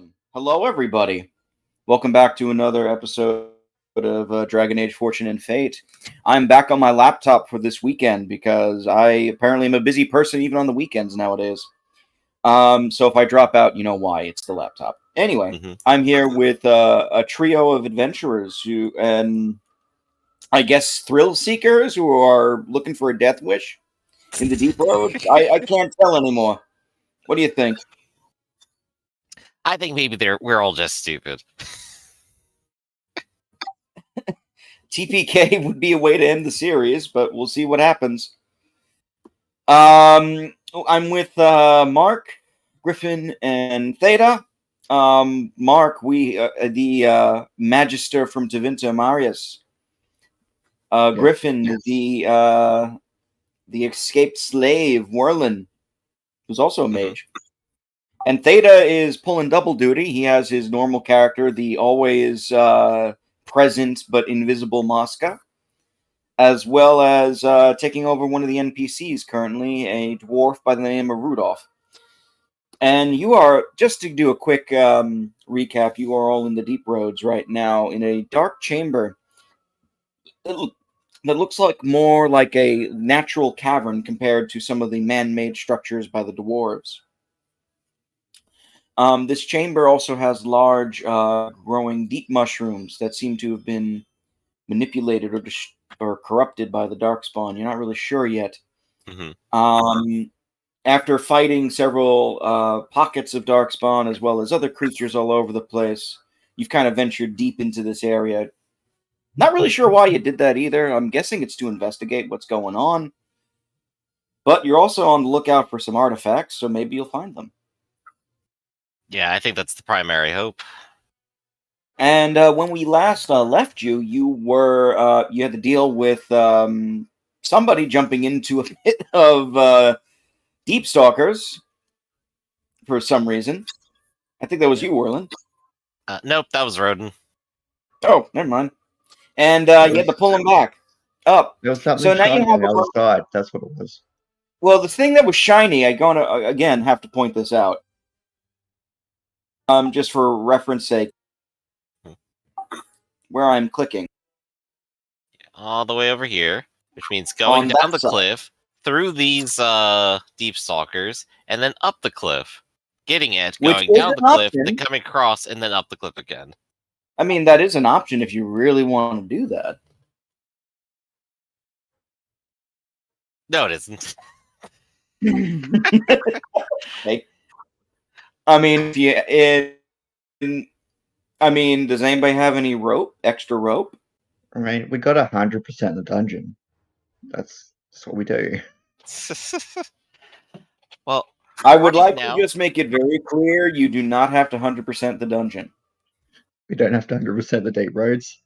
Awesome. Hello, everybody. Welcome back to another episode of Dragon Age Fortune and Fate. I'm back on my laptop for this weekend because I apparently am a busy person even on the weekends nowadays. So if I drop out, you know why. It's the laptop. Anyway, I'm here with a trio of adventurers and I guess thrill seekers who are looking for a death wish in the deep road. I can't tell anymore. What do you think? I think maybe we're all just stupid. TPK would be a way to end the series, but we'll see what happens. I'm with Mark, Griffin, and Theta. Mark, the Magister from Tevinter Marius. Griffin, the escaped slave, Werlin, who's also a mage. And Theta is pulling double duty. He has his normal character, the always present but invisible Mosca, as well as taking over one of the NPCs currently, a dwarf by the name of Rudolph. And you are, just to do a quick recap, you are all in the Deep Roads right now in a dark chamber that looks more like a natural cavern compared to some of the man-made structures by the dwarves. This chamber also has large, growing deep mushrooms that seem to have been manipulated or corrupted by the darkspawn. You're not really sure yet. After fighting several pockets of darkspawn as well as other creatures all over the place, you've kind of ventured deep into this area. Not really sure why you did that either. I'm guessing it's to investigate what's going on. But you're also on the lookout for some artifacts, so maybe you'll find them. Yeah, I think that's the primary hope. And when we last left you, you had to deal with somebody jumping into a pit of deep stalkers for some reason. I think that was you, Orlin. Nope, that was Rodin. Oh, never mind. And you had to pull him back up. There was something shiny on the other side. That's what it was. Well, the thing that was shiny, I'm going to, again, have to point this out. Just for reference sake. Where I'm clicking. All the way over here, which means going down the cliff, through these deep stalkers, and then up the cliff. Getting it, going down the cliff, then coming across, and then up the cliff again. I mean, that is an option if you really want to do that. No, it isn't. Okay. I mean, does anybody have any extra rope? I mean, we got 100% in the dungeon. That's what we do. Well, I would like to just make it very clear, you do not have to 100% the dungeon. We don't have to 100% the deep roads.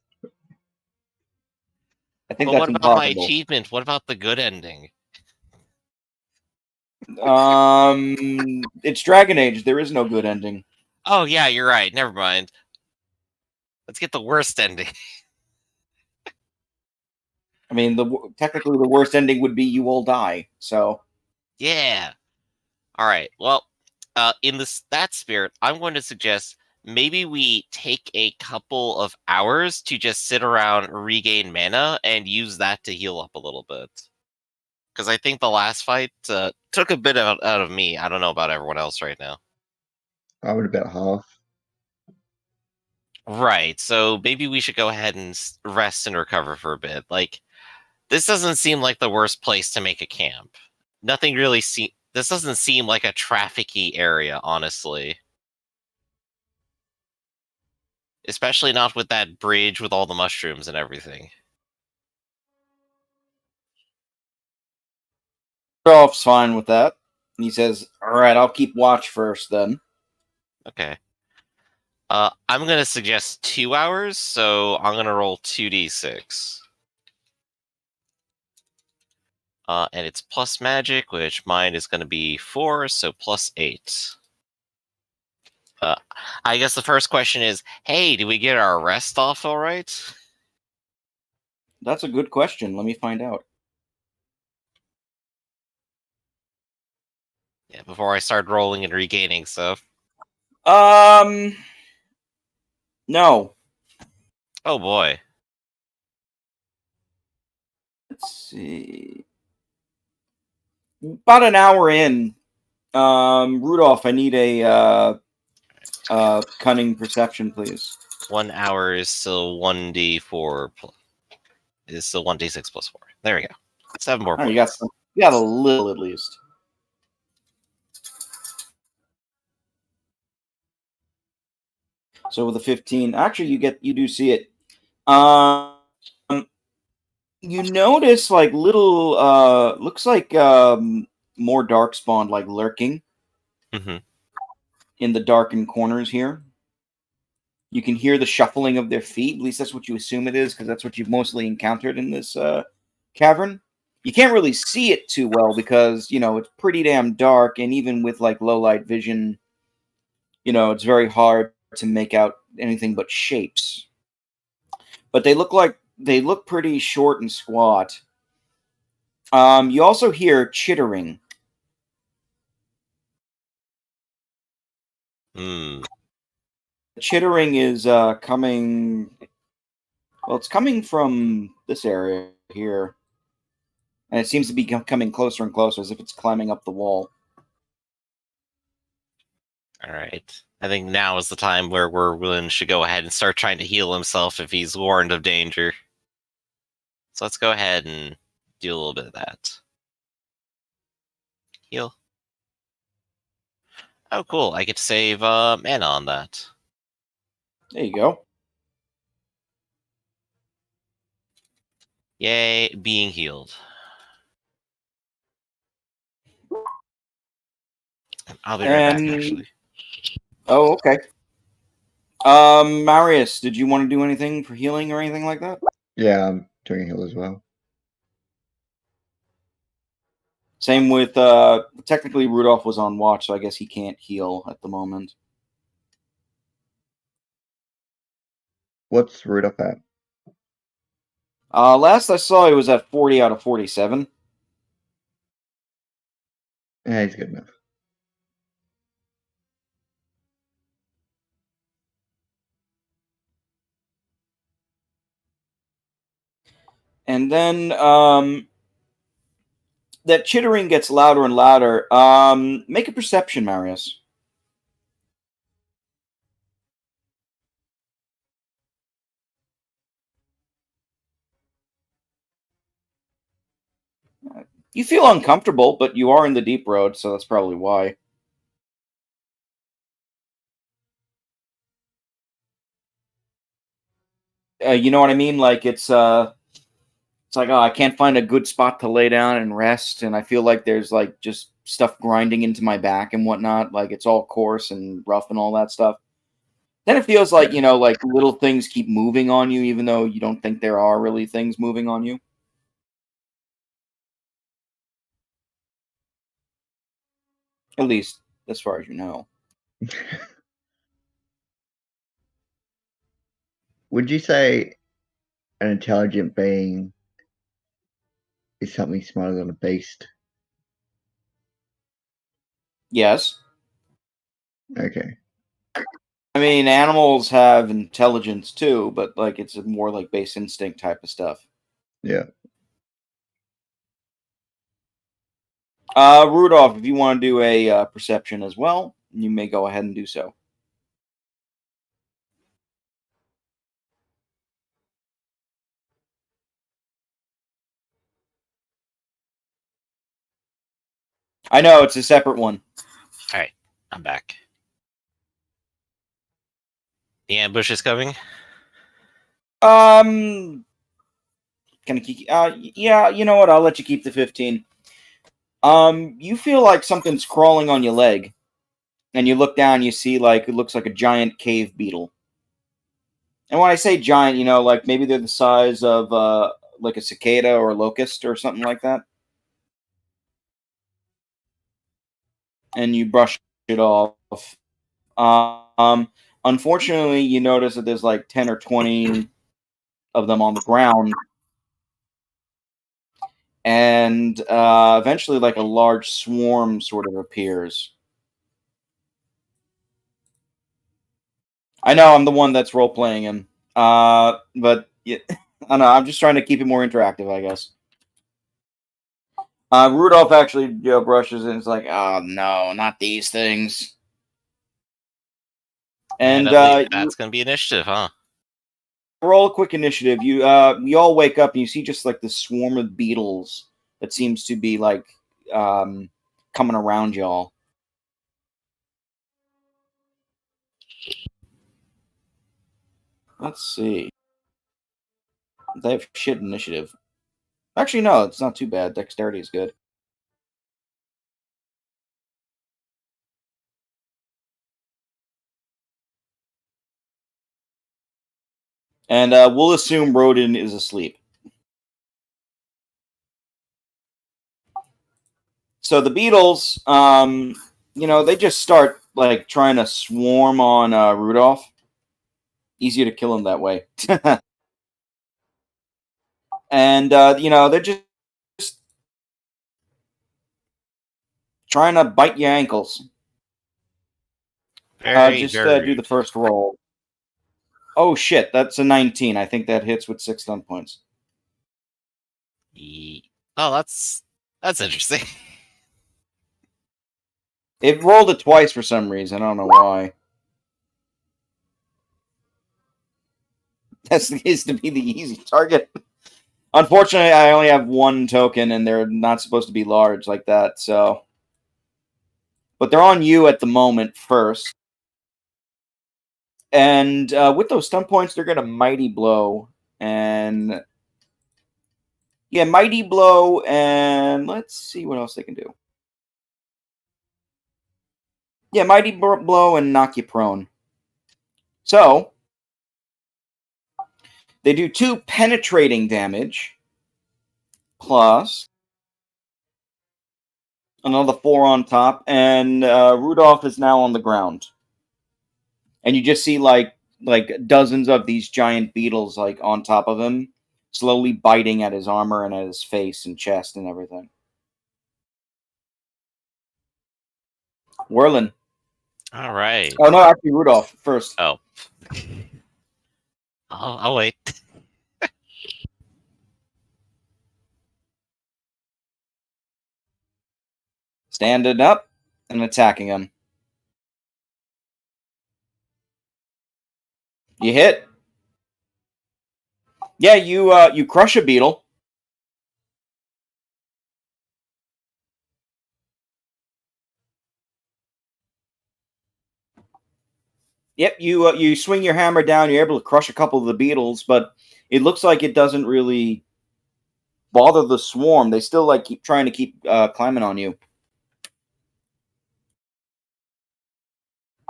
I think that's what impossible. About my achievement? What about the good ending? It's Dragon Age. There is no good ending. Oh, yeah, you're right. Never mind. Let's get the worst ending. I mean, technically the worst ending would be you all die, so... Yeah. All right, well, in that spirit, I'm going to suggest maybe we take a couple of hours to just sit around, regain mana, and use that to heal up a little bit. Because I think the last fight took a bit out of me. I don't know about everyone else right now. I would about half. Right, so maybe we should go ahead and rest and recover for a bit. Like, this doesn't seem like the worst place to make a camp. Nothing really this doesn't seem like a traffic-y area, honestly. Especially not with that bridge with all the mushrooms and everything. Rudolph's fine with that. He says, alright, I'll keep watch first then. Okay. I'm going to suggest 2 hours, so I'm going to roll 2d6. And it's plus magic, which mine is going to be 4, so plus 8. I guess the first question is, hey, did we get our rest off all right? That's a good question. Let me find out. Yeah, before I start rolling and regaining stuff. No. Oh boy. Let's see. About an hour in, Rudolph, I need a cunning perception, please. 1 hour is still 1d4 is still 1d6 plus 4. There we go. 7 more Oh, points. you got a little at least. So with a 15, actually you do see it. You notice like little looks like more darkspawn like lurking in the darkened corners here. You can hear the shuffling of their feet. At least that's what you assume it is, because that's what you've mostly encountered in this cavern. You can't really see it too well because, it's pretty damn dark, and even with like low light vision, it's very hard to make out anything but shapes. But they look pretty short and squat. You also hear chittering. Hmm. The chittering is coming. Well, it's coming from this area here, and it seems to be coming closer and closer, as if it's climbing up the wall. All right. I think now is the time where Werwolf should go ahead and start trying to heal himself if he's warned of danger. So let's go ahead and do a little bit of that. Heal. Oh, cool. I get to save mana on that. There you go. Yay, being healed. I'll be right back, actually. Oh, okay. Marius, did you want to do anything for healing or anything like that? Yeah, I'm doing a heal as well. Same with, technically Rudolph was on watch, so I guess he can't heal at the moment. What's Rudolph at? Last I saw, he was at 40 out of 47. Yeah, he's good enough. And then, that chittering gets louder and louder. Make a perception, Marius. You feel uncomfortable, but you are in the deep road, so that's probably why. You know what I mean? Like it's like, oh, I can't find a good spot to lay down and rest, and I feel like there's like just stuff grinding into my back and whatnot. Like it's all coarse and rough and all that stuff. Then it feels like, like little things keep moving on you, even though you don't think there are really things moving on you. At least as far as you know. Would you say an intelligent being is something smarter than a beast? Yes. Okay. I mean, animals have intelligence too, but like it's a more like base instinct type of stuff. Yeah. Rudolph, if you want to do a perception as well, you may go ahead and do so. I know it's a separate one. All right, I'm back. The ambush is coming. Can I keep? Yeah. You know what? I'll let you keep the 15. You feel like something's crawling on your leg, and you look down. You see like it looks like a giant cave beetle. And when I say giant, like maybe they're the size of like a cicada or a locust or something like that. And you brush it off. Unfortunately, you notice that there's like 10 or 20 of them on the ground, and eventually, like a large swarm sort of appears. I know I'm the one that's role playing him. But yeah, I don't know. I'm just trying to keep it more interactive, I guess. Rudolph actually brushes it and is like, "Oh no, not these things." And I believe that's going to be initiative, huh? roll a quick initiative. You all wake up and you see just like this swarm of beetles that seems to be like coming around y'all. Let's see. They have shit initiative. Actually, no, it's not too bad. Dexterity is good. And we'll assume Rodin is asleep. So the beetles, they just start like trying to swarm on Rudolph. Easier to kill him that way. And they're just trying to bite your ankles. Very, Just very do the first roll. Oh shit, that's a 19. I think that hits with 6 stun points. Oh, that's interesting. It rolled it twice for some reason. I don't know why. That is to be the easy target. Unfortunately, I only have one token, and they're not supposed to be large like that. So, but they're on you at the moment first. And with those stun points, they're going to Mighty Blow. And yeah, Mighty Blow. And let's see what else they can do. Yeah, Mighty Blow and knock you prone. So, they do 2 penetrating damage. Plus another 4 on top. And Rudolph is now on the ground. And you just see like dozens of these giant beetles like on top of him, slowly biting at his armor and at his face and chest and everything. Whirling. All right. Oh no, actually Rudolph first. Oh. I'll wait. Standing up and attacking him. You hit. Yeah, you crush a beetle. Yep, you swing your hammer down. You're able to crush a couple of the beetles, but it looks like it doesn't really bother the swarm. They still like keep trying to keep climbing on you.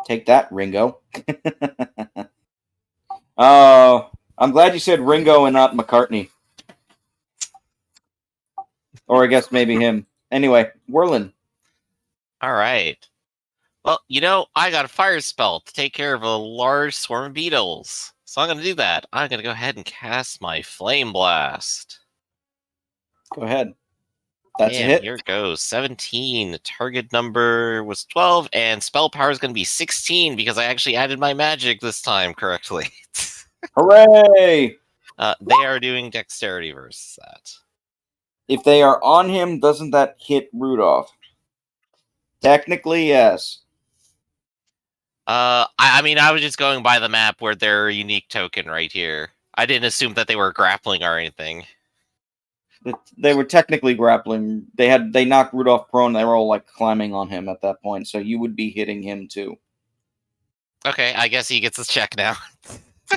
Take that, Ringo. Oh, I'm glad you said Ringo and not McCartney. Or I guess maybe him. Anyway, Whirlin. All right. Well, I got a fire spell to take care of a large swarm of beetles. So I'm going to do that. I'm going to go ahead and cast my Flame Blast. Go ahead. That's and a hit. Here it goes. 17. The target number was 12, and spell power is going to be 16 because I actually added my magic this time correctly. Hooray! They are doing dexterity versus that. If they are on him, doesn't that hit Rudolph? Technically, yes. I mean, I was just going by the map where their unique token right here. I didn't assume that they were grappling or anything. They were technically grappling. They knocked Rudolph prone. They were all like climbing on him at that point, so you would be hitting him too. Okay, I guess he gets his check now.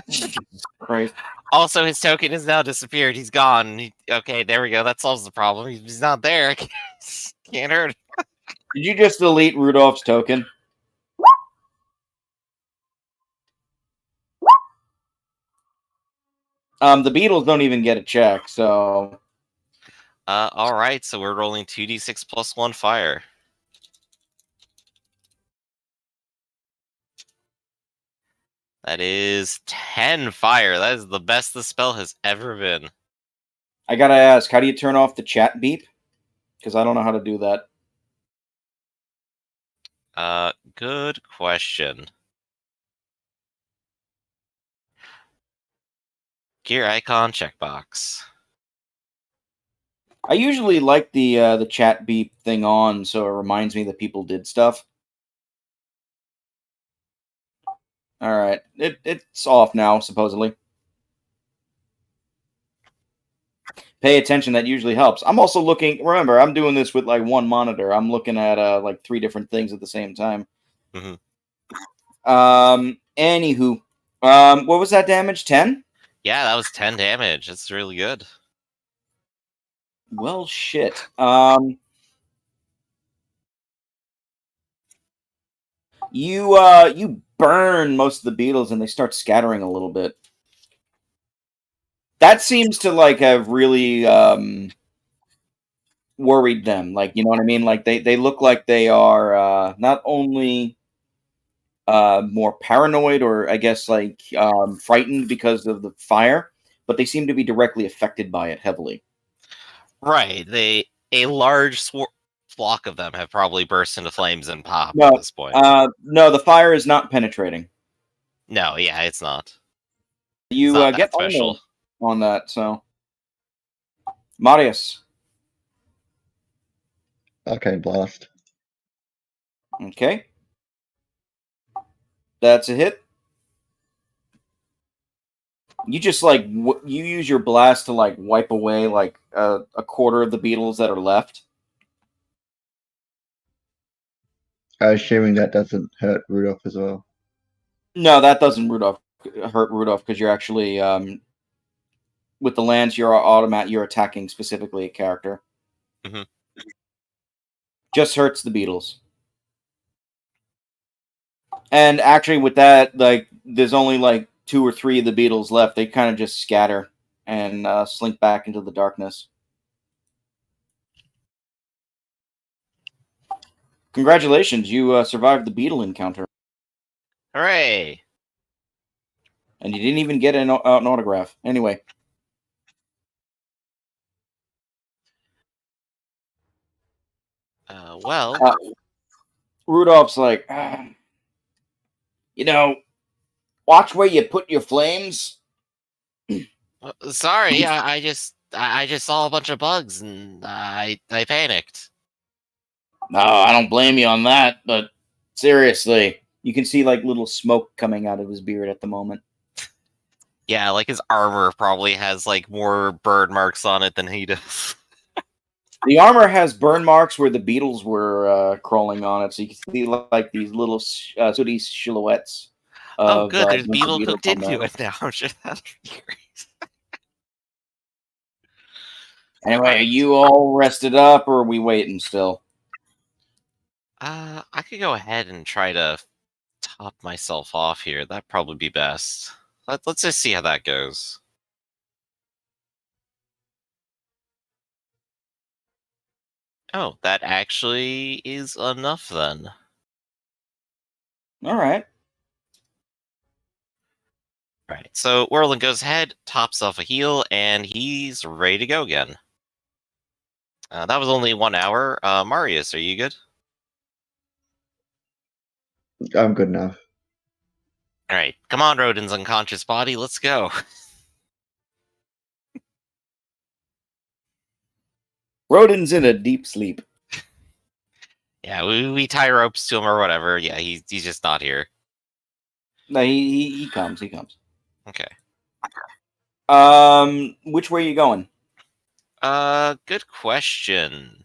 Jesus Christ. Also, his token has now disappeared. He's gone. Okay, there we go. That solves the problem. He's not there. Can't hurt him. Did you just delete Rudolph's token? The Beatles don't even get a check, so... All right, so we're rolling 2d6 plus 1 fire. That is 10 fire. That is the best the spell has ever been. I gotta ask, how do you turn off the chat beep? Because I don't know how to do that. Good question. Gear icon checkbox. I usually like the chat beep thing on, so it reminds me that people did stuff. All right, it's off now, supposedly. Pay attention. That usually helps. I'm also looking. Remember, I'm doing this with like one monitor. I'm looking at like 3 different things at the same time. Mm-hmm. Anywho, what was that damage? 10? Yeah, that was 10 damage. That's really good. Well, shit. You burn most of the beetles, and they start scattering a little bit. That seems to like have really worried them. Like, you know what I mean? Like they look like they are not only more paranoid or I guess like frightened because of the fire, but they seem to be directly affected by it heavily. Right. A large flock of them have probably burst into flames and popped No, at this point. No, the fire is not penetrating. No, yeah, it's not. You It's not get that special on that, so Marius. Okay, blast. Okay. That's a hit. You just like you use your blast to like wipe away like a quarter of the beetles that are left. Assuming that doesn't hurt Rudolph as well. No, that doesn't hurt Rudolph because you're actually with the lance you're attacking specifically a character. Mm-hmm. Just hurts the beetles. And actually with that, like there's only like 2 or 3 of the beetles left. They kind of just scatter and slink back into the darkness. Congratulations, you survived the beetle encounter. Hooray! And you didn't even get an autograph. Anyway. Well, Rudolph's like, you know, watch where you put your flames. sorry, I just saw a bunch of bugs and I panicked. No, I don't blame you on that, but seriously, you can see like little smoke coming out of his beard at the moment. Yeah, like his armor probably has like more bird marks on it than he does. The armor has burn marks where the beetles were crawling on it, so you can see like these little sooty silhouettes. Oh, good. There's bunch of beetle beetles cooked on into there. it now. I'm sure that'll be great. Anyway, are you all rested up, or are we waiting still? I could go ahead and try to top myself off here. That'd probably be best. Let's just see how that goes. Oh, that actually is enough then. All right. Right. So Whirlin goes ahead, tops off a heal, and he's ready to go again. That was only 1 hour. Marius, are you good? I'm good enough. All right. Come on, Rodin's unconscious body. Let's go. Rodin's in a deep sleep. Yeah, we tie ropes to him or whatever. Yeah, he's just not here. No, he comes. He comes. Okay. Which way are you going? Good question.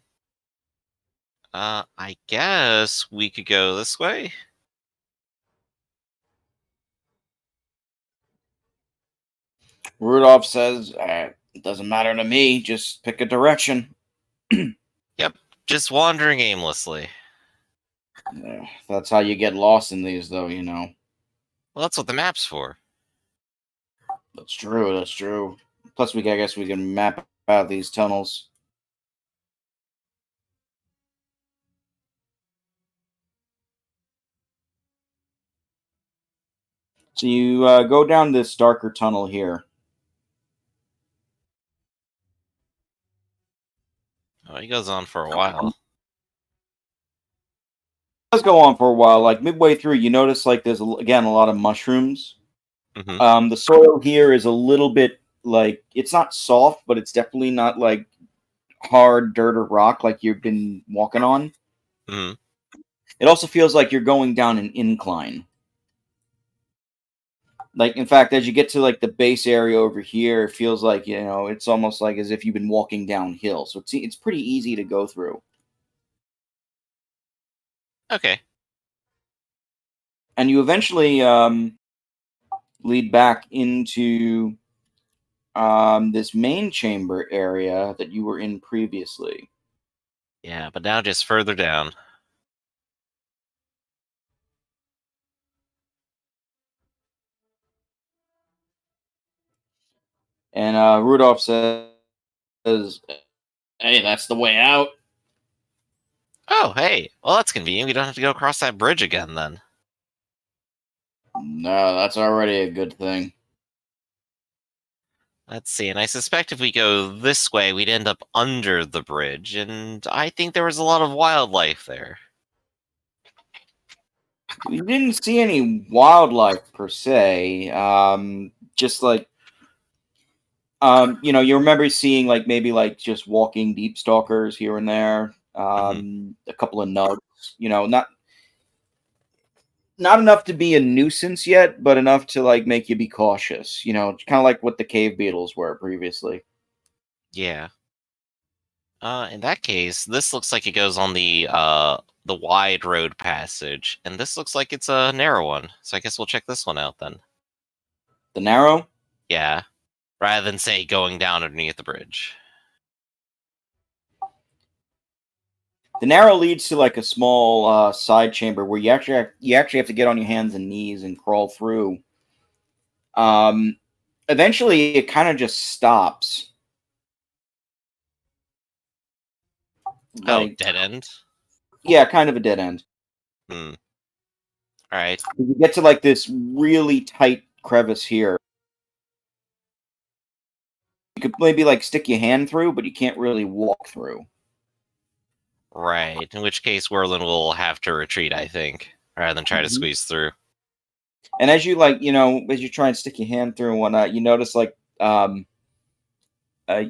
I guess we could go this way. Rudolph says, it doesn't matter to me. Just pick a direction. Yep, just wandering aimlessly. Yeah, that's how you get lost in these, though, you know. Well, that's what the map's for. That's true. That's true. Plus, I guess we can map out these tunnels. So you go down this darker tunnel here. Oh, he goes on for a while. It does go on for a while. Like midway through, you notice like there's again a lot of mushrooms. Mm-hmm. The soil here is a little bit like it's not soft, but it's definitely not like hard dirt or rock like you've been walking on. Hmm. It also feels like you're going down an incline. Like, in fact, as you get to like the base area over here, it feels like, it's almost like as if you've been walking downhill. So it's pretty easy to go through. Okay. And you eventually lead back into this main chamber area that you were in previously. Yeah, but now just further down. And Rudolph says, "Hey, that's the way out." Oh, hey. Well, that's convenient. We don't have to go across that bridge again, then. No, that's already a good thing. Let's see, and I suspect if we go this way, we'd end up under the bridge, and I think there was a lot of wildlife there. We didn't see any wildlife per se. Just like you remember seeing like maybe like just walking deep stalkers here and there. A couple of nugs. Not enough to be a nuisance yet, but enough to like make you be cautious. Kind of like what the cave beetles were previously. Yeah. In that case, this looks like it goes on the wide road passage, and this looks like it's a narrow one. So I guess we'll check this one out then. The narrow. Yeah, rather than say going down underneath the bridge. The narrow leads to like a small side chamber where you actually have to get on your hands and knees and crawl through. Eventually, it kind of just stops. Oh, Like, dead end. yeah, kind of a dead end. Hmm. All right. You get to like this really tight crevice here. You could maybe like stick your hand through, but you can't really walk through. Right. In which case, Whirlin will have to retreat, I think, rather than try to Mhm. squeeze through. And as you as you try and stick your hand through and whatnot, you notice like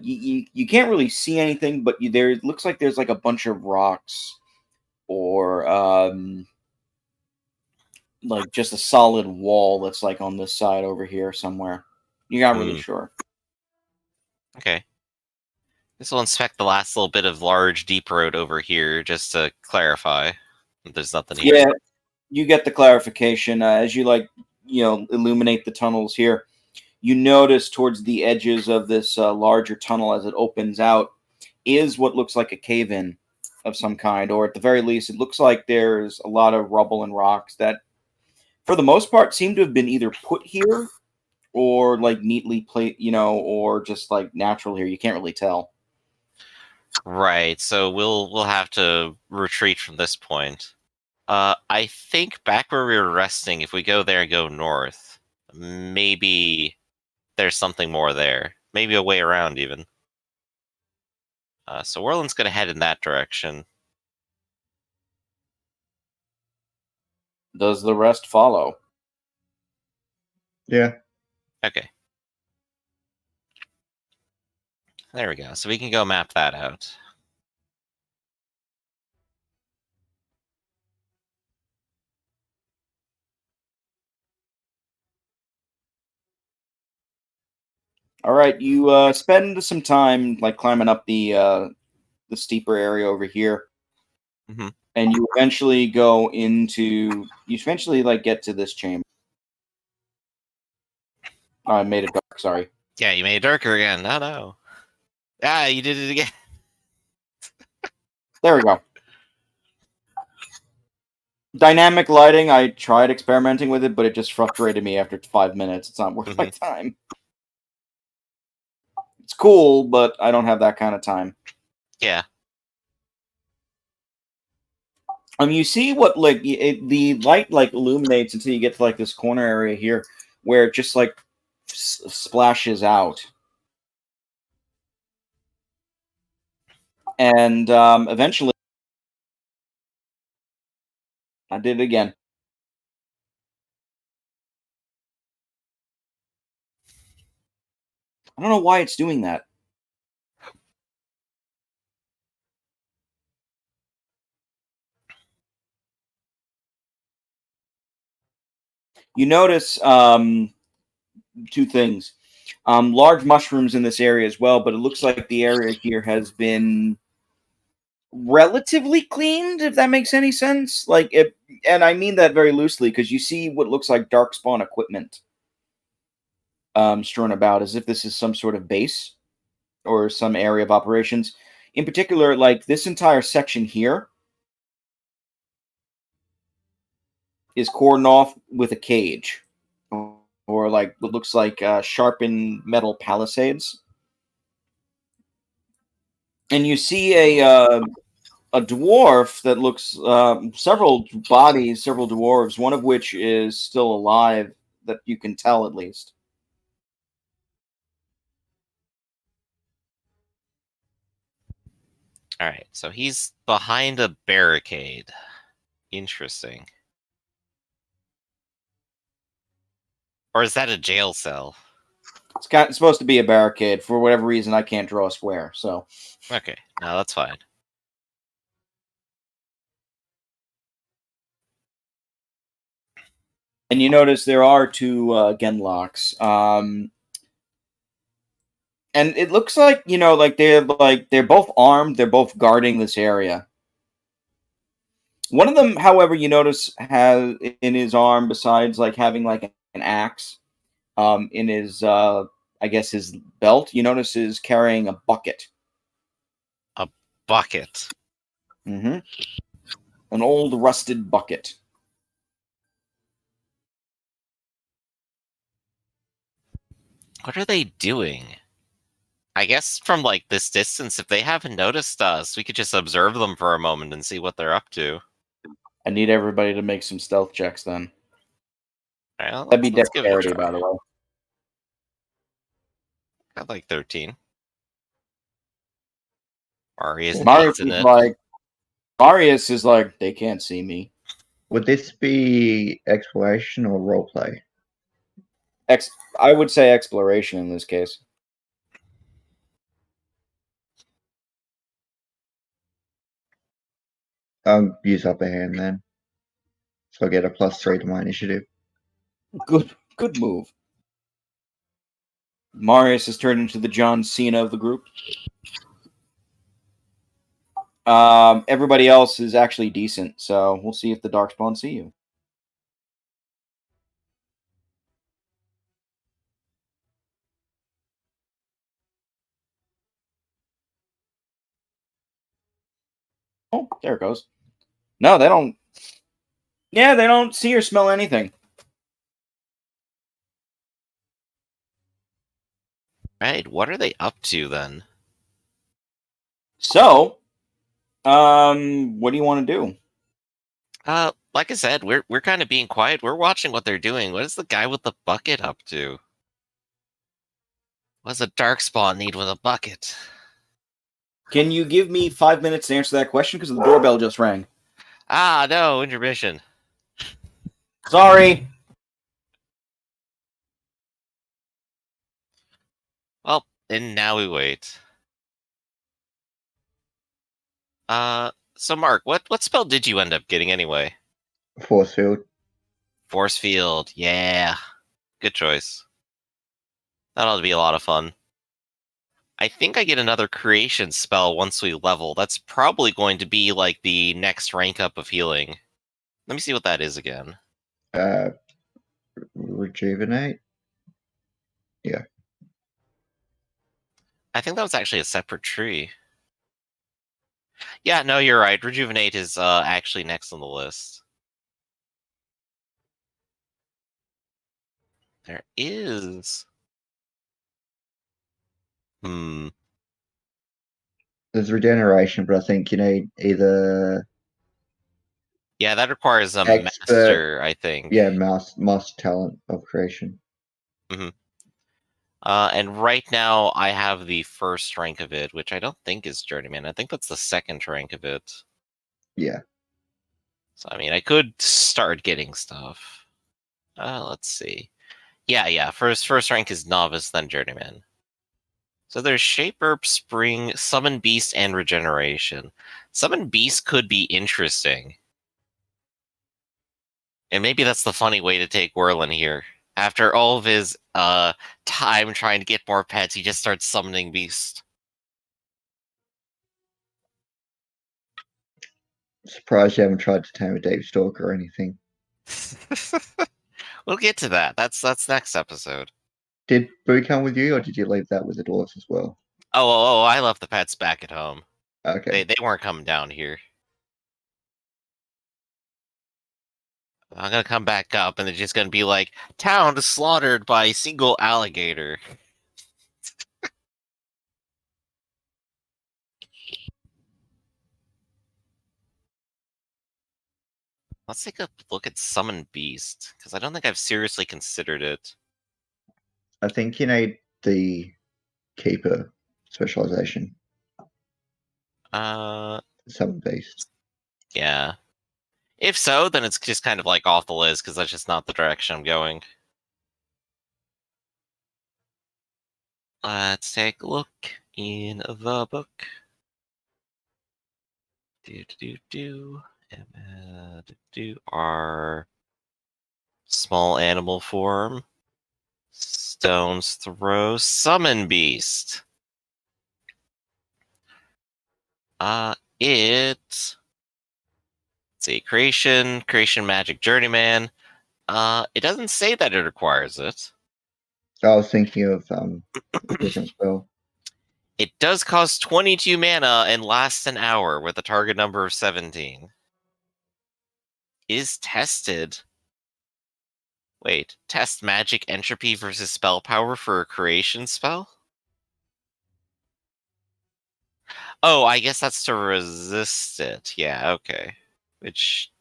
you can't really see anything, but there it looks like there's like a bunch of rocks or like just a solid wall that's like on this side over here somewhere. You're not really Hmm. sure. Okay. This will inspect the last little bit of large, deep road over here, just to clarify that there's nothing here. Yeah, you get the clarification as you like illuminate the tunnels here. You notice towards the edges of this larger tunnel as it opens out is what looks like a cave-in of some kind, or at the very least, it looks like there's a lot of rubble and rocks that, for the most part, seem to have been either put here or like neatly placed, or just like natural here. You can't really tell. Right. So we'll have to retreat from this point. I think back where we were resting, if we go there and go north, maybe there's something more there. Maybe a way around even. So Whirlin's gonna head in that direction. Does the rest follow? Yeah. Okay. There we go. So we can go map that out. All right, you spend some time like climbing up the steeper area over here, Hmm. and you eventually go into. You eventually like get to this chamber. Oh, I made it dark. Sorry. Yeah, you made it darker again. No, no. Ah, you did it again. There we go. Dynamic lighting. I tried experimenting with it, but it just frustrated me after 5 minutes. It's not worth my time. It's cool, but I don't have that kind of time. Yeah. You see what like the light like illuminates until you get to like this corner area here, where it just like splashes out, and eventually, I did it again. I don't know why it's doing that. You notice two things. Large mushrooms in this area as well, but it looks like the area here has been relatively cleaned, if that makes any sense. Like it, and I mean that very loosely because you see what looks like darkspawn equipment strewn about, as if this is some sort of base or some area of operations. In particular, like this entire section here is cordoned off with a cage, or like what looks like sharpened metal palisades. And you see a dwarf that looks several bodies, several dwarves, one of which is still alive, that you can tell at least. All right, so he's behind a barricade. Interesting. Or is that a jail cell? It's supposed to be a barricade. For whatever reason, I can't draw a square. So Okay, no, that's fine. and you notice there are two genlocks. And it looks like they're both armed. They're both guarding this area. One of them, however, you notice has in his arm, besides like having like an axe, in his I guess his belt, you notice is carrying a bucket. A bucket. Mm-hmm. An old rusted bucket. What are they doing? I guess from like this distance, if they haven't noticed us, we could just observe them for a moment and see what they're up to. I need everybody to make some stealth checks then. All right, That'd be let's give it a dexterity, try. by the way. Got like 13. Marius Marius hates is it. like, Marius is like, they can't see me. Would this be exploration or roleplay? I would say exploration in this case. I'll use upper hand then. So I'll get a +3 to my initiative. Good move. Marius has turned into the John Cena of the group. Everybody else is actually decent, so we'll see if the Darkspawn see you. Oh, there it goes. No, they don't. Yeah, they don't see or smell anything. Right, what are they up to then? So, what do you want to do? Like I said, we're kind of being quiet. We're watching what they're doing. What is the guy with the bucket up to? What does a darkspawn need with a bucket? Can you give me 5 minutes to answer that question? Because the doorbell just rang. Ah, no, intermission. Sorry. Well, and now we wait. So Mark, what spell did you end up getting anyway? Force field. Force field, yeah. Good choice. That ought to be a lot of fun. I think I get another creation spell once we level. That's probably going to be like the next rank up of healing. Let me see what that is again. Rejuvenate. Yeah. I think that was actually a separate tree. Yeah, no, you're right. Rejuvenate is actually next on the list. There is. Hmm. There's regeneration, but I think you need either Yeah, that requires a expert, master, I think. yeah, master talent of creation. Mm-hmm. And right now I have the first rank of it, which I don't think is Journeyman. I think that's the second rank of it. Yeah. So I mean, I could start getting stuff. Let's see. Yeah. First rank is Novice, then Journeyman. So there's Shaper, Spring, Summon Beast, and Regeneration. Summon Beast could be interesting. And maybe that's the funny way to take Whirlin here. After all of his time trying to get more pets, he just starts summoning Beast. Surprised you haven't tried to tame a Deep Stalker or anything. We'll get to that. That's next episode. Did Boo come with you, or did you leave that with the dwarves as well? Oh, I left the pets back at home. Okay. They weren't coming down here. I'm gonna come back up, and they're just gonna be like, "Town slaughtered by a single alligator." Let's take a look at Summon Beast, because I don't think I've seriously considered it. I think you need the Keeper specialization. Summon Beast. Yeah. If so, then it's just kind of like off the list, because that's just not the direction I'm going. Let's take a look in the book. Our small animal form. Stone's Throw. Summon Beast. Let's see, creation magic journeyman. It doesn't say that it requires it. I was thinking of a different spell. It does cost 22 mana and lasts an hour with a target number of 17. Is tested. Wait, test magic entropy versus spell power for a creation spell? Oh, I guess that's to resist it. Yeah, okay. Which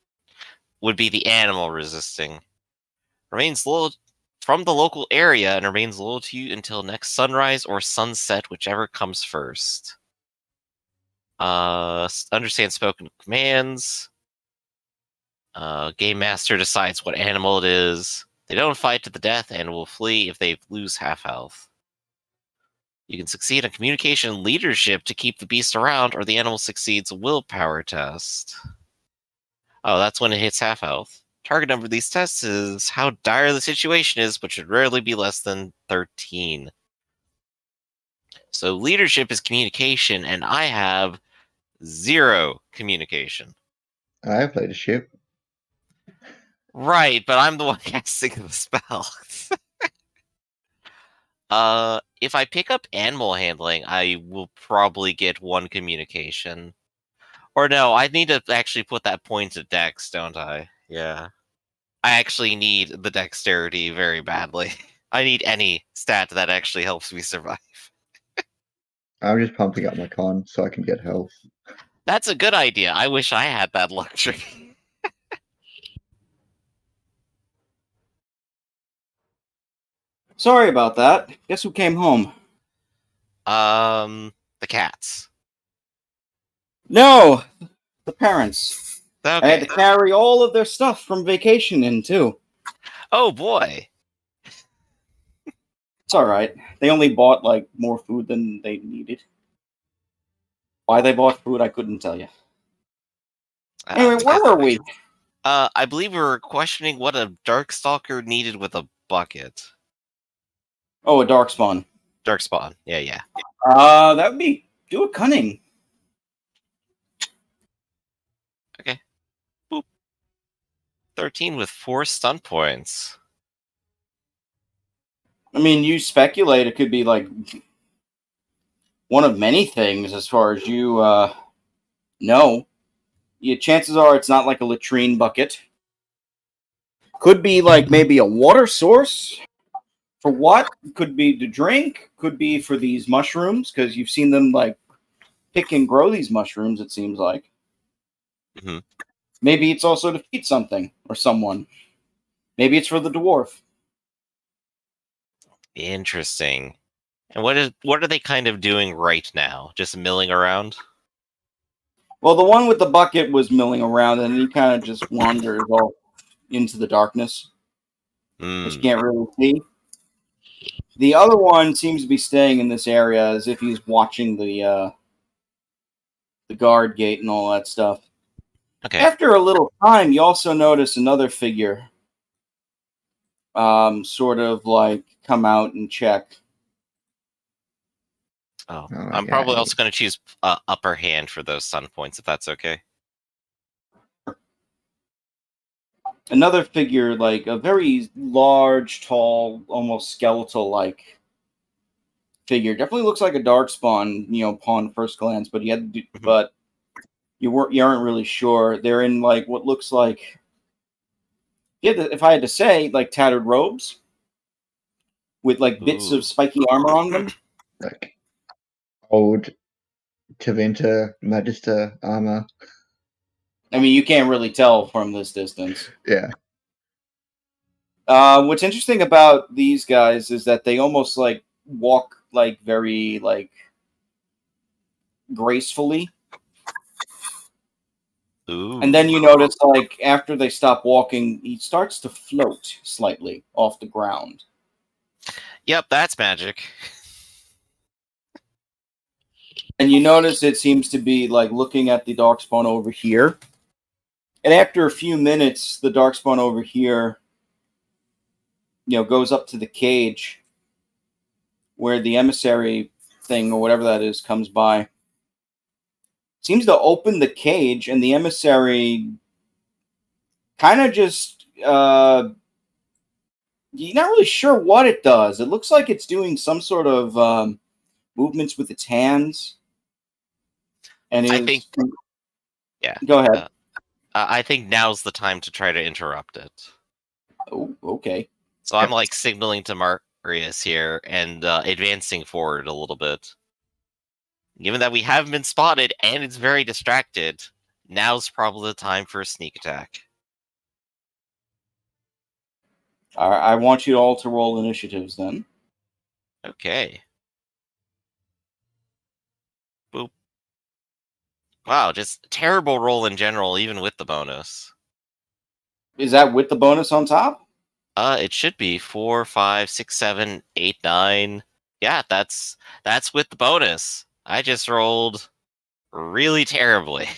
would be the animal resisting. Remains loyal from the local area and remains loyal to you until next sunrise or sunset, whichever comes first. Understand spoken commands. Game master decides what animal it is. They don't fight to the death and will flee if they lose half health. You can succeed on communication and leadership to keep the beast around, or the animal succeeds a willpower test. Oh, that's when it hits half health. Target number of these tests is how dire the situation is, but should rarely be less than 13. So leadership is communication, and I have 0 communication. I have leadership. Right, but I'm the one casting the spell. If I pick up animal handling, I will probably get 1 communication. Or no, I need to actually put that point to dex, don't I? Yeah. I actually need the dexterity very badly. I need any stat that actually helps me survive. I'm just pumping up my con so I can get health. That's a good idea. I wish I had that luxury. Sorry about that. Guess who came home? The cats. No, the parents. Okay. I had to carry all of their stuff from vacation in, too. Oh, boy. It's all right. They only bought, like, more food than they needed. Why they bought food, I couldn't tell you. Anyway, where were we? I believe we were questioning what a Darkstalker needed with a bucket. Oh, a darkspawn. Darkspawn. Yeah. That would be... do a cunning. Okay. Boop. 13 with 4 stun points. I mean, you speculate it could be, like, one of many things as far as you, know. Yeah, chances are it's not like a latrine bucket. Could be, like, maybe a water source. For what? Could be to drink. Could be for these mushrooms, because you've seen them, like, pick and grow these mushrooms, it seems like. Mm-hmm. Maybe it's also to feed something or someone. Maybe it's for the dwarf. Interesting. And what are they kind of doing right now? Just milling around? Well, the one with the bucket was milling around, and he kind of just wanders off into the darkness. Which you can't really see. The other one seems to be staying in this area as if he's watching the guard gate and all that stuff. Okay. After a little time, you also notice another figure sort of like come out and check. Oh, Oh, I'm okay. probably also going to choose upper hand for those sun points, if that's okay. Another figure, like a very large, tall, almost skeletal-like figure. Definitely looks like a darkspawn, upon first glance. But but you aren't really sure. They're in like what looks like, if I had to say, like tattered robes with like bits Ooh. of spiky armor on them. Like old Taventa Magister armor. I mean, you can't really tell from this distance. Yeah. What's interesting about these guys is that they almost like walk like very like gracefully. Ooh. And then you notice, like, after they stop walking, he starts to float slightly off the ground. Yep, that's magic. And you notice it seems to be, like, looking at the darkspawn over here. And after a few minutes, the darkspawn over here, goes up to the cage where the emissary thing, or whatever that is, comes by. Seems to open the cage, and the emissary kind of just... you're not really sure what it does. It looks like it's doing some sort of movements with its hands. And I think... Yeah. Go ahead. I think now's the time to try to interrupt it. Oh, okay. So I'm like signaling to Marius here and advancing forward a little bit. Given that we haven't been spotted and it's very distracted, now's probably the time for a sneak attack. I want you all to roll initiatives then. Okay. Boop. Wow, just terrible roll in general, even with the bonus. Is that with the bonus on top? It should be 4, 5, 6, 7, 8, 9. Yeah, that's with the bonus. I just rolled really terribly.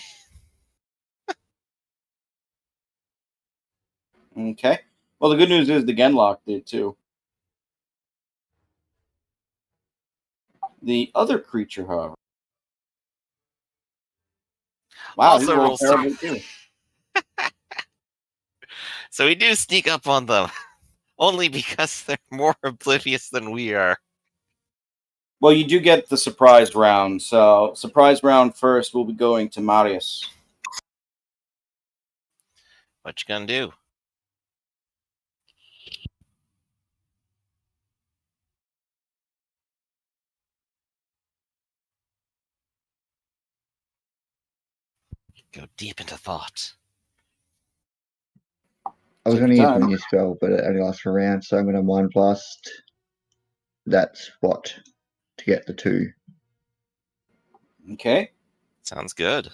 Okay. Well, the good news is the Genlock did too. The other creature, however. Wow, Also he rolled rolls terribly too. So we do sneak up on them, only because they're more oblivious than we are. Well, you do get the surprise round. So, surprise round first will be going to Marius. What you gonna do? Go deep into thought. I was Take going to your use my time. new spell, but it only lasts for a round, so I'm going to Mind Blast that spot to get the 2. Okay. Sounds good.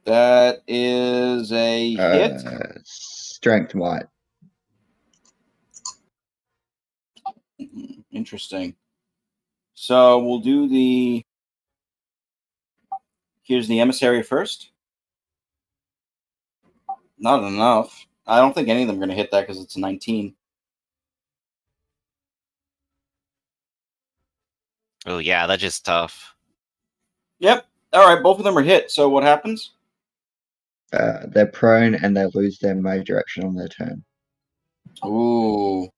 That is a hit. Strength Might. Interesting. So we'll do the... Here's the emissary first. Not enough. I don't think any of them are going to hit that because it's a 19. Oh yeah, that's just tough. Yep. All right, both of them are hit. So what happens? They're prone and they lose their major action on their turn. Ooh.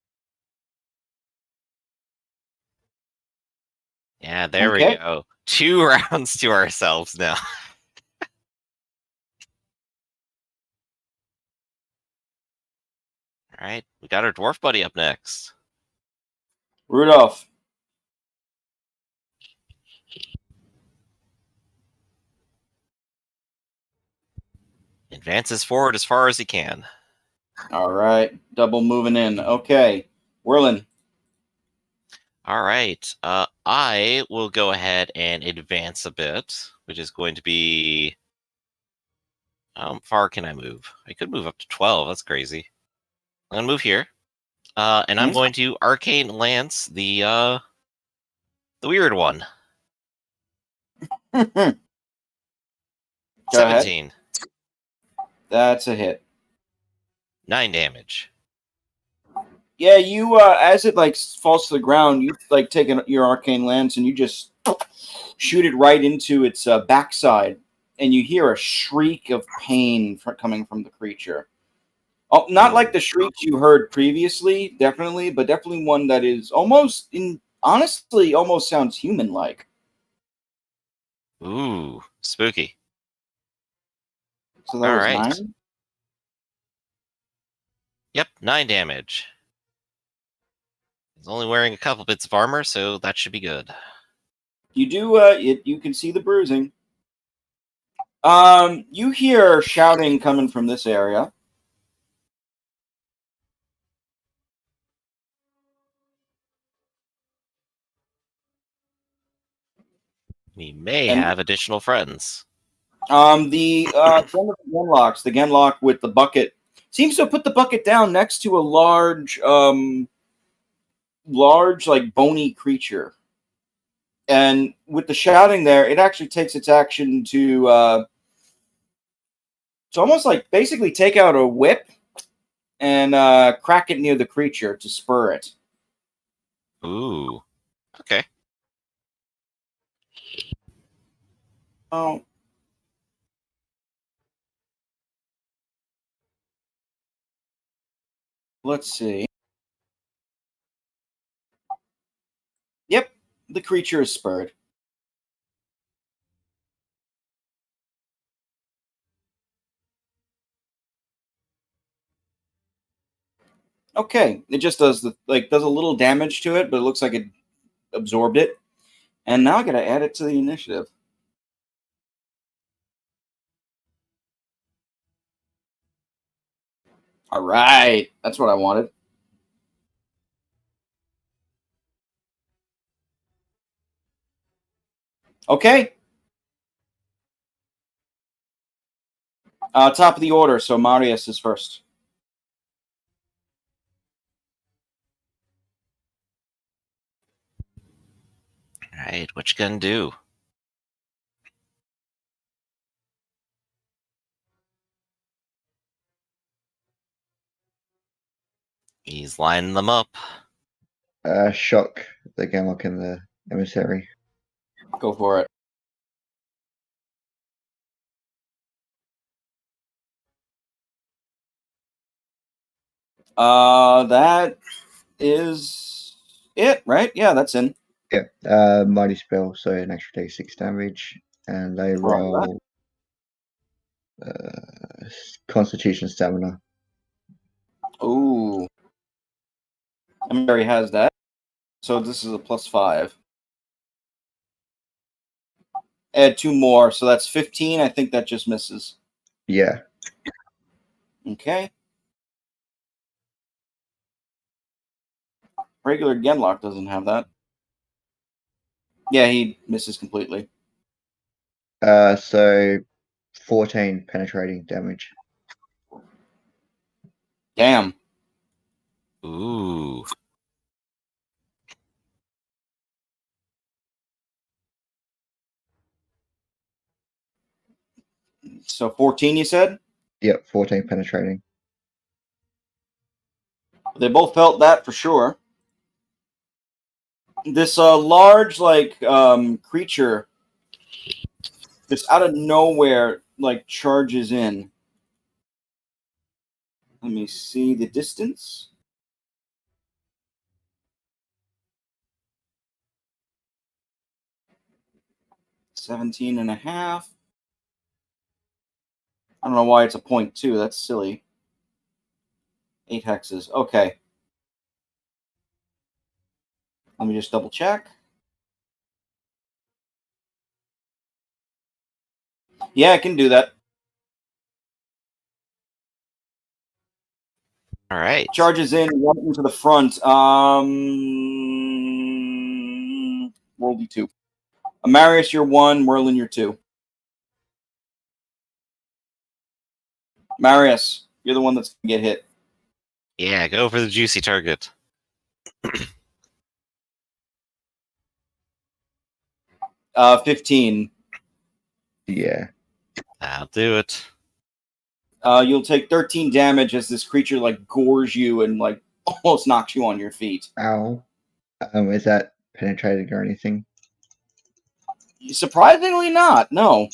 Yeah, there we Okay. go. 2 rounds to ourselves now. All right, we got our dwarf buddy up next. Rudolph. Advances forward as far as he can. All right. Double moving in. Okay. Whirling. All right. I will go ahead and advance a bit, which is going to be... How far can I move? I could move up to 12. That's crazy. I'm gonna move here, and I'm Mhm. going to arcane lance the weird one. Go ahead. 17, That's a hit. 9 damage. Yeah, you as it like falls to the ground, you like take your arcane lance and you just shoot it right into its backside, and you hear a shriek of pain coming from the creature. Oh, not like the shrieks you heard previously, definitely, but definitely one that is honestly almost sounds human-like. Ooh, spooky. So that All was right. 9. Yep, 9 damage. He's only wearing a couple bits of armor, so that should be good. You do you can see the bruising. You hear shouting coming from this area. We may And have additional friends. the one of the Genlocks, the Genlock with the bucket, seems to have put the bucket down next to a large like bony creature. And with the shouting there, it actually takes its action to almost like basically take out a whip and crack it near the creature to spur it. Ooh. Okay. Oh, let's see. Yep, the creature is spurred. Okay, it just does does a little damage to it, but it looks like it absorbed it. And now I gotta add it to the initiative. All right, that's what I wanted. Okay, top of the order. So Marius is first. All right, what you gonna do? He's lining them up. Shock the Gamlock and the emissary. Go for it. That is it, right? Yeah, that's in. Yeah, mighty spell, so an extra d6 damage, and they All right. roll Constitution stamina. Ooh, Mary has that. So this is a +5. Add 2 more, so that's 15. I think that just misses. Yeah. Okay. Regular Genlock doesn't have that. Yeah, he misses completely. So 14 penetrating damage. Damn. Ooh. So 14, you said? Yep, 14 penetrating. They both felt that for sure. This large, creature just out of nowhere, charges in. Let me see the distance. Seventeen and a half. I don't know why it's a 0.2. That's silly. 8 hexes. Okay. Let me just double check. Yeah, I can do that. All right. Charges in right into the front. Roll D2. Amarius, you're 1. Merlin, you're 2. Marius, you're the one that's going to get hit. Yeah, go for the juicy target. 15. Yeah. That'll do it. You'll take 13 damage as this creature like gores you and like almost knocks you on your feet. Ow. Is that penetrating or anything? Surprisingly not, no.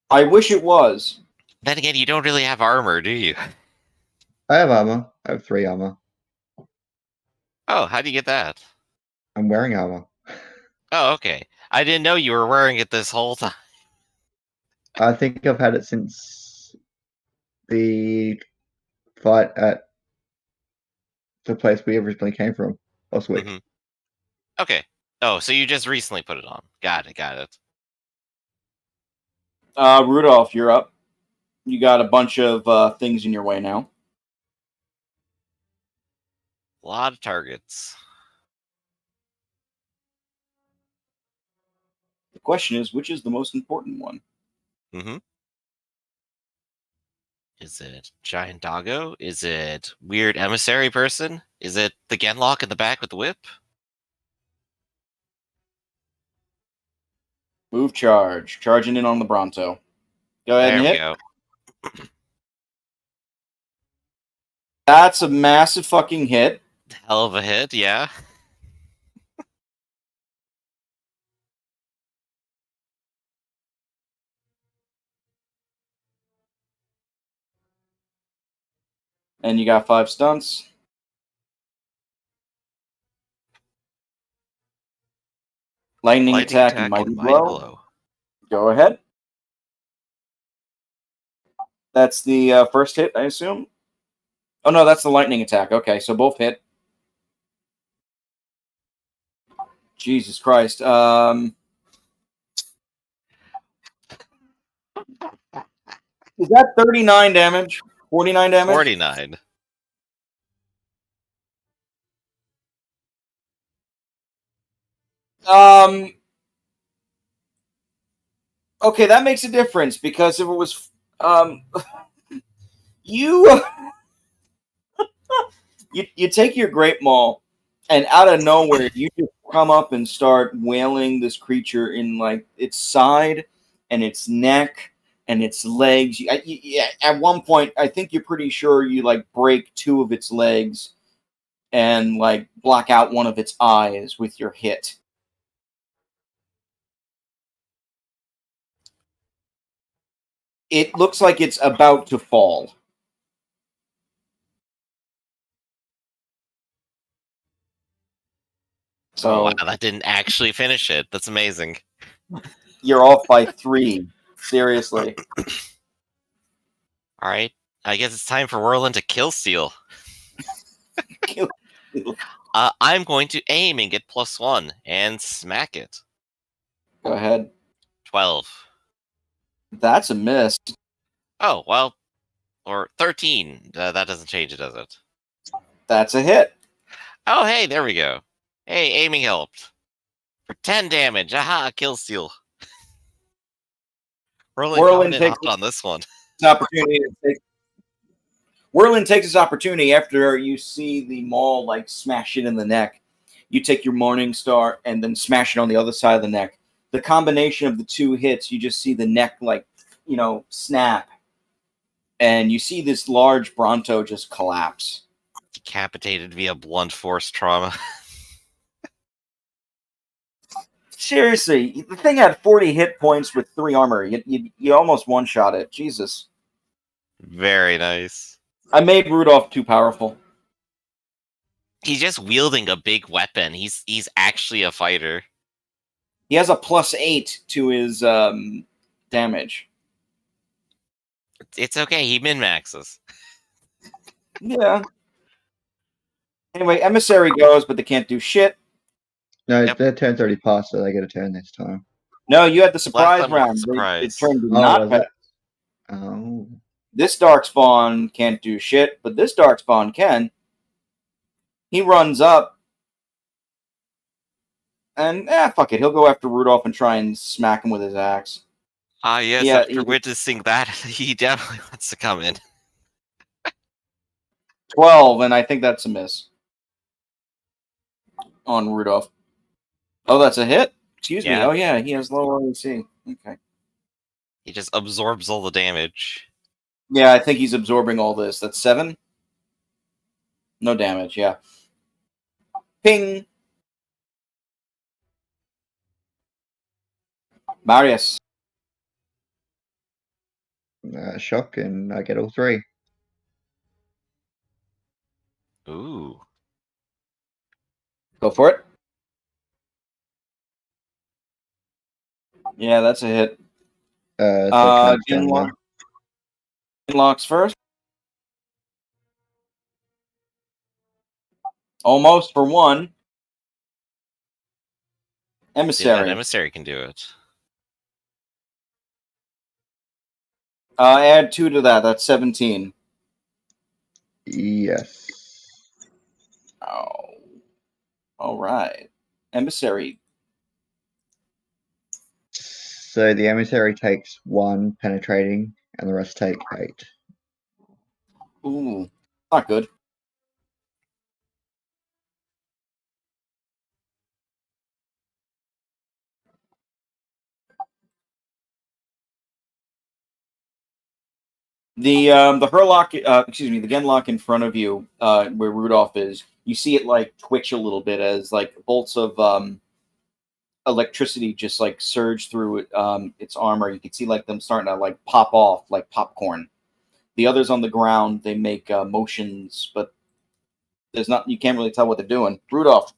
I wish it was. Then again, you don't really have armor, do you? I have armor. I have 3 armor. Oh, how do you get that? I'm wearing armor. Oh, okay. I didn't know you were wearing it this whole time. I think I've had it since the fight at the place we originally came from last week. Mhm. Okay. Oh, so you just recently put it on. Got it. Rudolph, you're up. You got a bunch of things in your way now. A lot of targets. The question is, which is the most important one? Mm-hmm. Is it giant doggo? Is it weird emissary person? Is it the Genlock in the back with the whip? Move charge. Charging in on the Bronto. Go ahead There and we hit. go. That's a massive fucking hit. Hell of a hit, yeah. And you got 5 stunts. Lightning attack and mighty blow. Go ahead. That's the first hit, I assume. Oh no, that's the lightning attack. Okay, so both hit. Jesus Christ. Is that 39 damage? 49 damage? 49. Okay, that makes a difference because if it was you you take your great maul and out of nowhere you just come up and start wailing this creature in like its side and its neck and its legs. At one point, I think you're pretty sure you like break 2 of its legs and like block out one of its eyes with your hit. It looks like it's about to fall. So Oh, wow, that didn't actually finish it. That's amazing. you're off by 3. Seriously. All right. I guess it's time for Whirlin to kill Steel. I'm going to aim and get +1 and smack it. Go ahead. 12. That's a miss. Oh, well, or 13. That doesn't change it, does it? That's a hit. Oh, hey, there we go. Hey, aiming helped. For 10 damage. Aha, kill Steel. Whirlin Coming in takes hot on this one. opportunity to take. Whirlin takes his opportunity after you see the maul like smash it in the neck. You take your Morning Star and then smash it on the other side of the neck. The combination of the 2 hits, you just see the neck like, snap. And you see this large Bronto just collapse. Decapitated via blunt force trauma. Seriously, the thing had 40 hit points with 3 armor. You almost one-shot it. Jesus. Very nice. I made Rudolph too powerful. He's just wielding a big weapon. He's actually a fighter. He has a +8 to his damage. It's okay. He min-maxes. Yeah. Anyway, Emissary goes, but they can't do shit. No, Yep. their turn's already passed, so they get a turn this time. No, you had the surprise time was round. the surprise. It turned Oh, not was pass. it? Oh. This darkspawn can't do shit, but this darkspawn can. He runs up, and fuck it, he'll go after Rudolph and try and smack him with his axe. Ah, yes, Yeah, after witnessing that, he definitely wants to come in. 12, and I think that's a miss on Rudolph. Oh, that's a hit? Excuse me. Yeah. Oh, yeah, he has low RAC. Okay. He just absorbs all the damage. Yeah, I think he's absorbing all this. That's 7? No damage, yeah. Ping! Marius. Shock, and I get all 3. Ooh. Go for it. Yeah, that's a hit. So counts down Genlock. 1. Genlocks first. Almost for 1. See if that Emissary. emissary can do it. Add 2 to that. That's 17. Yes. Oh. All right. Emissary. So the emissary takes 1 penetrating, and the rest take 8. Ooh. Not good. The Herlock, excuse me, the Genlock in front of you, where Rudolph is, you see it like twitch a little bit as like bolts of electricity just like surge through its armor. You can see like them starting to like pop off like popcorn. The others on the ground, they make motions, but there's not. You can't really tell what they're doing. Rudolph.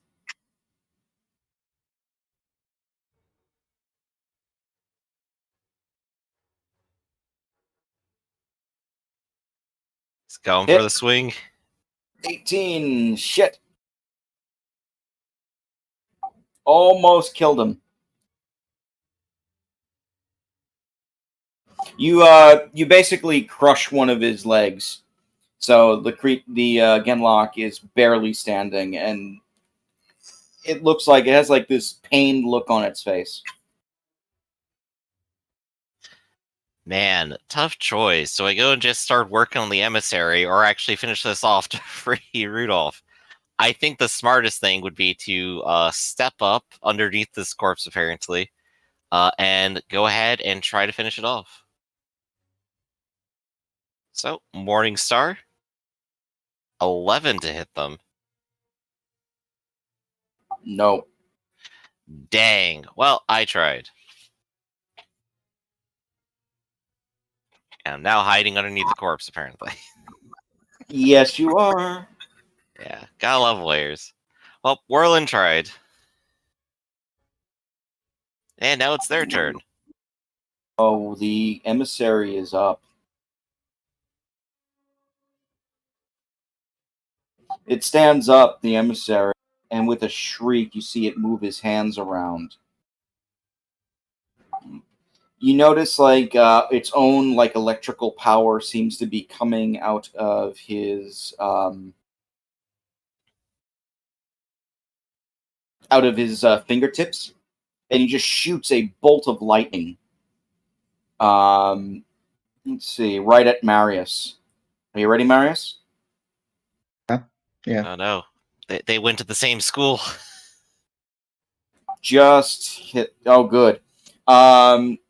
He's going Hit. for the swing. 18. Shit. Almost killed him. You basically crush one of his legs. So the Genlock is barely standing, and it looks like it has like this pained look on its face. Man, tough choice. So I go and just start working on the emissary, or actually finish this off to free Rudolph. I think the smartest thing would be to step up underneath this corpse, apparently, and go ahead and try to finish it off. So, Morning Star, 11 to hit them. No. Dang. Well, I tried. And I'm now hiding underneath the corpse, apparently. Yes, you are. Yeah, gotta love layers. Well, Warlin tried. And now it's their turn. Oh, the emissary is up. It stands up, the emissary, and with a shriek, you see it move his hands around. You notice like its own like electrical power seems to be coming out of his fingertips, and he just shoots a bolt of lightning. Let's see, right at Marius. Are you ready, Marius? Yeah. Oh no. They went to the same school. Just hit. Oh, good.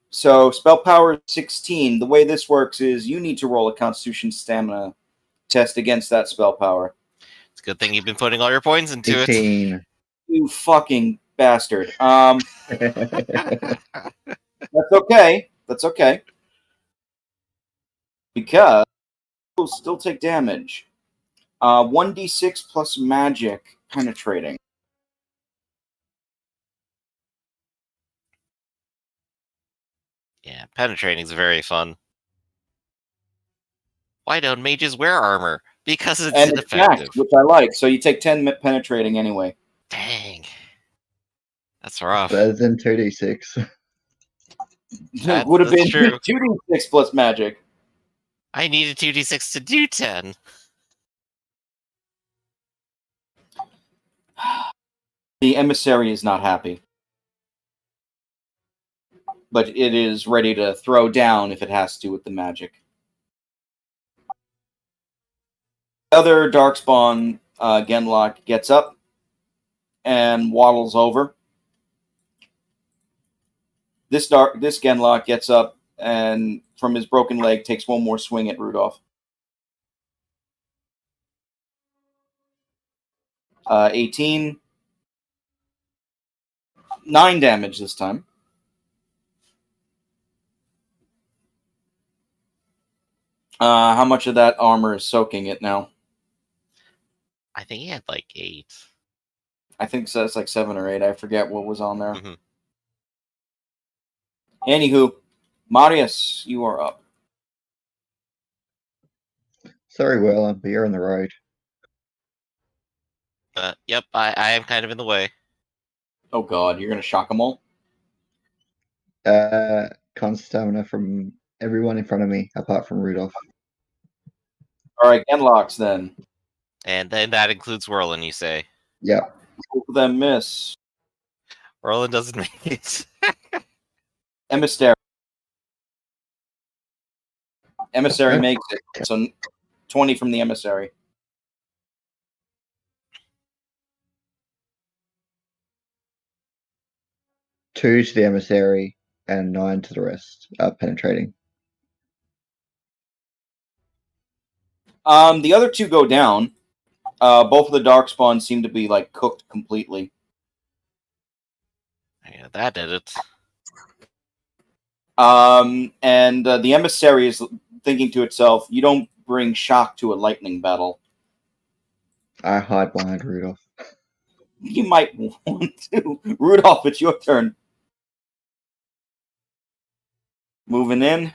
So spell power 16. The way this works is you need to roll a Constitution Stamina test against that spell power. It's a good thing you've been putting all your points into 18. You fucking bastard. it. That's okay. That's okay. Because you'll still take damage. 1d6 plus magic penetrating. Yeah, penetrating is very fun. Why don't mages wear armor? Because it's And it's ineffective. max, which I like. So you take 10 penetrating anyway. Dang. That's rough. Better than 2d6. It would have been That's true. 2d6 plus magic. I needed 2d6 to do 10. The emissary is not happy. but it is ready to throw down if it has to with the magic. The other darkspawn Genlock gets up and waddles over. This Genlock gets up and from his broken leg takes one more swing at Rudolph. 18. 9 damage this time. How much of that armor is soaking it now? I think he had like 8. I think so. It's like 7 or 8. I forget what was on there. Mhm. Anywho, Marius, you are up. Sorry, Werlin, but you're on the road. Yep, I am kind of in the way. Oh god, you're gonna shock them all? Con stamina from everyone in front of me, apart from Rudolph. Alright, Genlocks then. And then that includes Whirlin, you say. Yep. Both of them miss. Whirlin doesn't make it. Emissary. Emissary makes it. So 20 from the Emissary. Two to the emissary and 9 to the rest. Penetrating. The other two go down. Both of the darkspawn seem to be like cooked completely. Yeah, that did it. And the Emissary is thinking to itself, you don't bring shock to a lightning battle. I hide behind Rudolph. You might want to. Rudolph, it's your turn. Moving in.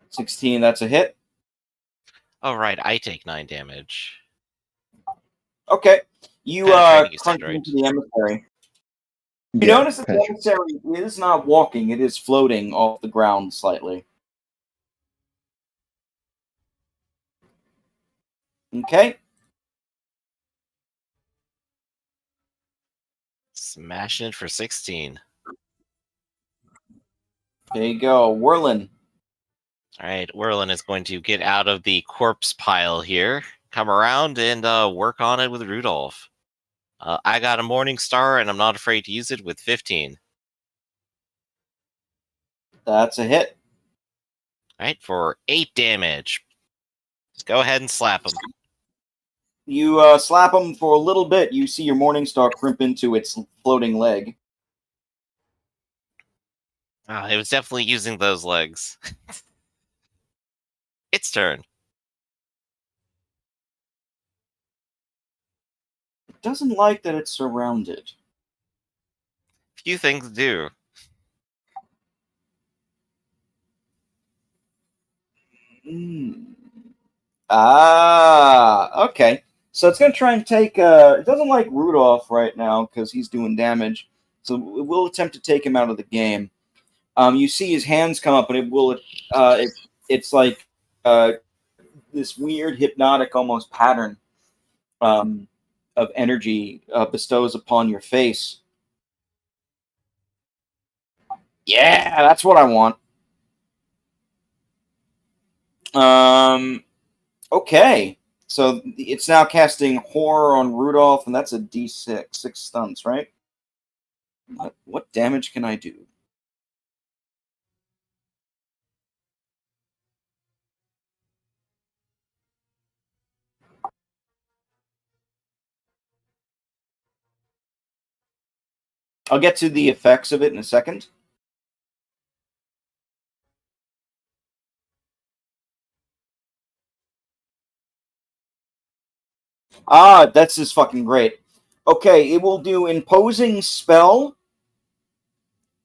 16, that's a hit. Oh, right, I take 9 damage. Okay. You Penetrating, you said, crunch right? into the Emissary. You Yeah, notice that the Emissary is not walking, it is floating off the ground slightly. Okay. Smashing it for 16. There you go. Whirlin. Alright, Whirlin is going to get out of the corpse pile here, come around, and work on it with Rudolph. I got a Morning Star, and I'm not afraid to use it with 15. That's a hit. Alright, for 8 damage. Just go ahead and slap him. You slap him for a little bit. You see your Morning Star crimp into its floating leg. It was definitely using those legs. Its turn. It doesn't like that it's surrounded. Few things do. Okay. So it's going to try and take... it doesn't like Rudolph right now because he's doing damage. So it will attempt to take him out of the game. You see his hands come up, and it will... it's like this weird hypnotic almost pattern of energy bestows upon your face. Yeah, that's what I want. Okay. So it's now casting Horror on Rudolph, and that's a D6. 6 stunts, right? What damage can I do? I'll get to the effects of it in a second. That's just fucking great. Okay, it will do Imposing Spell.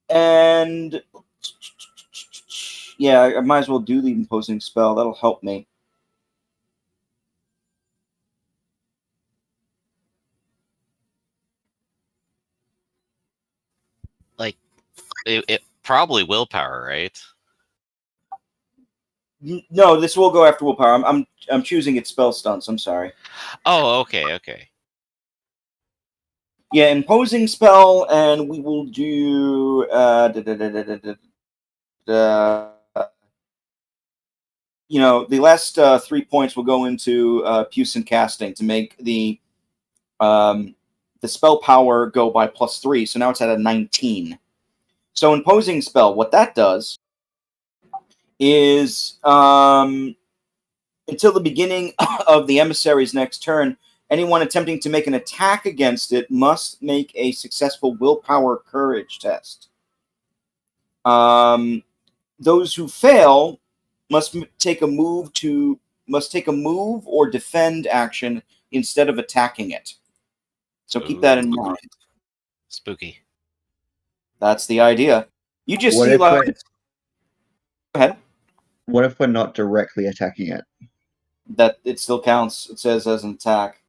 And... yeah, I might as well do the Imposing Spell. That'll help me. Like, it probably willpower, right? No, this will go after willpower. I'm choosing its spell stunts. I'm sorry. Oh, okay. Yeah, imposing spell, and we will do the last 3 points will go into Puce and casting to make the spell power go by +3. So now it's at a 19. So imposing spell, what that does is until the beginning of the emissary's next turn, anyone attempting to make an attack against it must make a successful willpower courage test. Those who fail must take a move or defend action instead of attacking it. So keep that in mind. Spooky. That's the idea. You just What see if like. we're- Go ahead. What if we're not directly attacking it? That it still counts. It says as an attack.